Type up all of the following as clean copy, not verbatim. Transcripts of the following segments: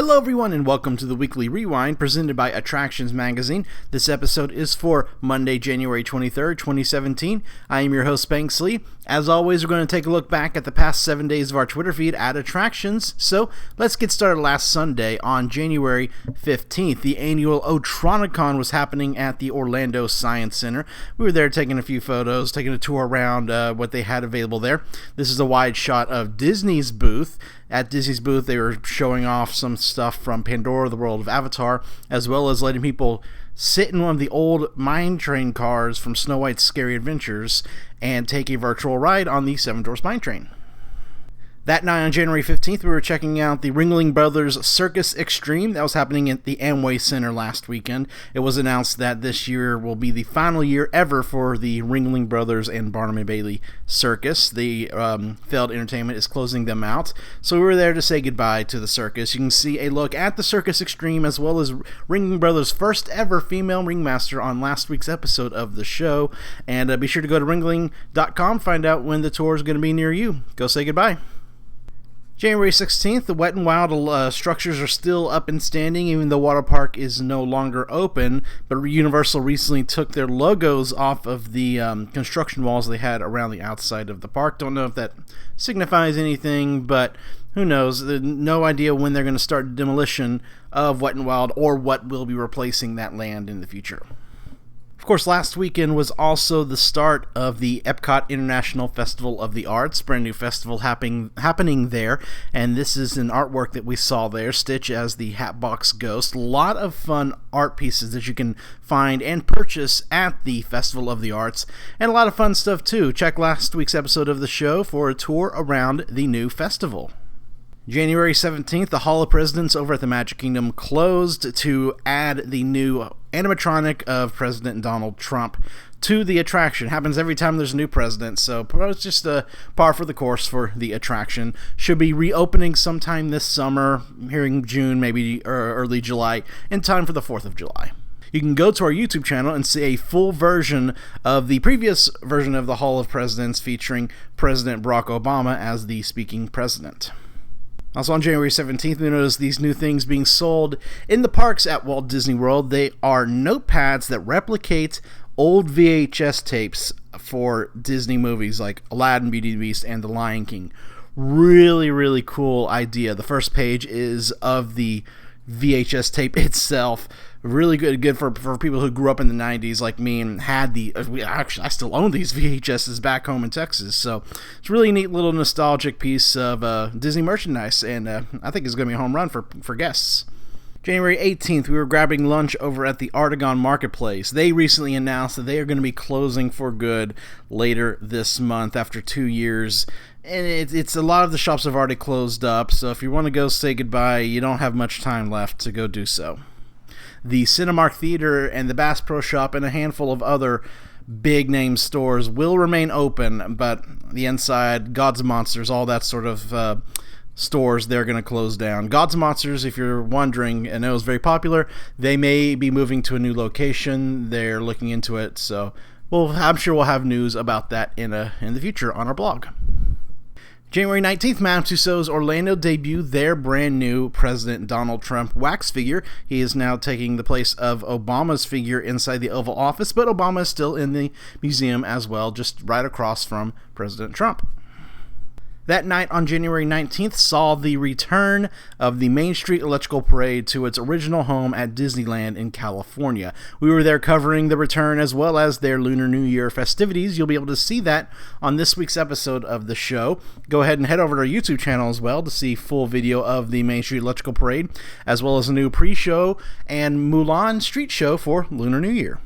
Hello everyone and welcome to the Weekly Rewind presented by Attractions Magazine. This episode is for Monday, January 23rd, 2017. I am your host, Banksley. As always, we're going to take a look back at the past 7 days of our Twitter feed at Attractions. So let's get started last Sunday on January 15th. The annual Otronicon was happening at the Orlando Science Center. We were there taking a few photos, taking a tour around what they had available there. This is a wide shot of Disney's booth. At Disney's booth, they were showing off some stuff from Pandora, the World of Avatar, as well as letting people sit in one of the old mine train cars from Snow White's Scary Adventures and take a virtual ride on the Seven Dwarfs Mine Train. That night on January 15th, we were checking out the Ringling Brothers Circus Extreme. That was happening at the Amway Center last weekend. It was announced that this year will be the final year ever for the Ringling Brothers and Barnum and Bailey Circus. The Feld Entertainment is closing them out. So we were there to say goodbye to the circus. You can see a look at the Circus Extreme as well as Ringling Brothers' first ever female ringmaster on last week's episode of the show. And be sure to go to ringling.com, find out when the tour is going to be near you. Go say goodbye. January 16th, the Wet n Wild structures are still up and standing, even though water park is no longer open, but Universal recently took their logos off of the construction walls they had around the outside of the park. Don't know if that signifies anything, but who knows? No idea when they're going to start demolition of Wet n Wild or what will be replacing that land in the future. Of course, last weekend was also the start of the Epcot International Festival of the Arts, brand new festival happening there, and this is an artwork that we saw there, Stitch as the Hatbox Ghost. A lot of fun art pieces that you can find and purchase at the Festival of the Arts, and a lot of fun stuff too. Check last week's episode of the show for a tour around the new festival. January 17th, the Hall of Presidents over at the Magic Kingdom closed to add the new animatronic of President Donald Trump to the attraction. Happens every time there's a new president, so it's just a par for the course for the attraction. Should be reopening sometime this summer, here in June, maybe early July, in time for the 4th of July. You can go to our YouTube channel and see a full version of the previous version of the Hall of Presidents featuring President Barack Obama as the speaking president. Also on January 17th, we noticed these new things being sold in the parks at Walt Disney World. They are notepads that replicate old VHS tapes for Disney movies like Aladdin, Beauty and the Beast, and The Lion King. Really, really cool idea. The first page is of the VHS tape itself. Really good for people who grew up in the 90s like me and had I still own these VHSs back home in Texas, so it's a really neat little nostalgic piece of Disney merchandise, and I think it's going to be a home run for guests. January 18th, we were grabbing lunch over at the Artagon Marketplace. They recently announced that they are going to be closing for good later this month after 2 years. And it's a lot of the shops have already closed up, so if you want to go say goodbye, you don't have much time left to go do so. The Cinemark Theater and the Bass Pro Shop and a handful of other big-name stores will remain open, but the inside, Gods and Monsters, all that sort of stores, they're going to close down. Gods and Monsters, if you're wondering, and it was very popular, they may be moving to a new location. They're looking into it, so I'm sure we'll have news about that in the future on our blog. January 19th, Madame Tussauds Orlando debuted their brand new President Donald Trump wax figure. He is now taking the place of Obama's figure inside the Oval Office, but Obama is still in the museum as well, just right across from President Trump. That night on January 19th saw the return of the Main Street Electrical Parade to its original home at Disneyland in California. We were there covering the return as well as their Lunar New Year festivities. You'll be able to see that on this week's episode of the show. Go ahead and head over to our YouTube channel as well to see full video of the Main Street Electrical Parade, as well as a new pre-show and Mulan street show for Lunar New Year.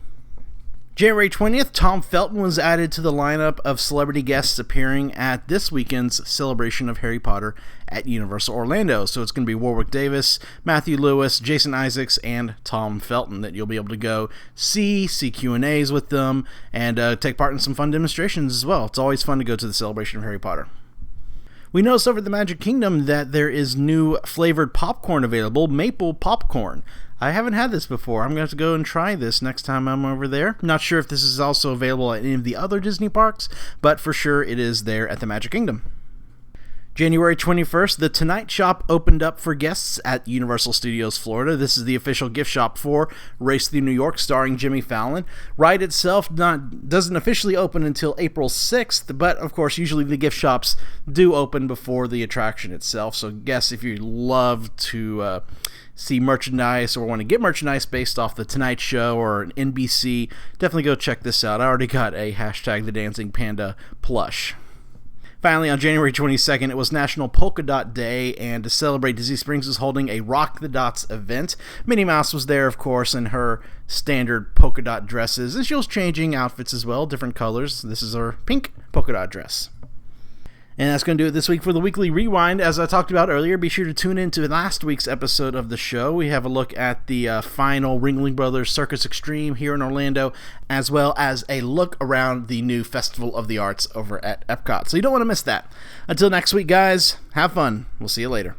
January 20th, Tom Felton was added to the lineup of celebrity guests appearing at this weekend's celebration of Harry Potter at Universal Orlando. So it's going to be Warwick Davis, Matthew Lewis, Jason Isaacs, and Tom Felton that you'll be able to go see Q&As with them, and take part in some fun demonstrations as well. It's always fun to go to the celebration of Harry Potter. We noticed over at the Magic Kingdom that there is new flavored popcorn available, maple popcorn. I haven't had this before. I'm going to have to go and try this next time I'm over there. Not sure if this is also available at any of the other Disney parks, but for sure it is there at the Magic Kingdom. January 21st, the Tonight Shop opened up for guests at Universal Studios Florida. This is the official gift shop for Race Through New York, starring Jimmy Fallon. Ride itself doesn't officially open until April 6th, but of course, usually the gift shops do open before the attraction itself. So, guess if you love to see merchandise or want to get merchandise based off the Tonight Show or an NBC, definitely go check this out. I already got a hashtag the Dancing Panda plush. Finally, on January 22nd, it was National Polka Dot Day, and to celebrate, Disney Springs was holding a Rock the Dots event. Minnie Mouse was there, of course, in her standard polka dot dresses, and she was changing outfits as well, different colors. This is her pink polka dot dress. And that's going to do it this week for the Weekly Rewind. As I talked about earlier, be sure to tune in to last week's episode of the show. We have a look at the final Ringling Brothers Circus Extreme here in Orlando, as well as a look around the new Festival of the Arts over at Epcot. So you don't want to miss that. Until next week, guys, have fun. We'll see you later.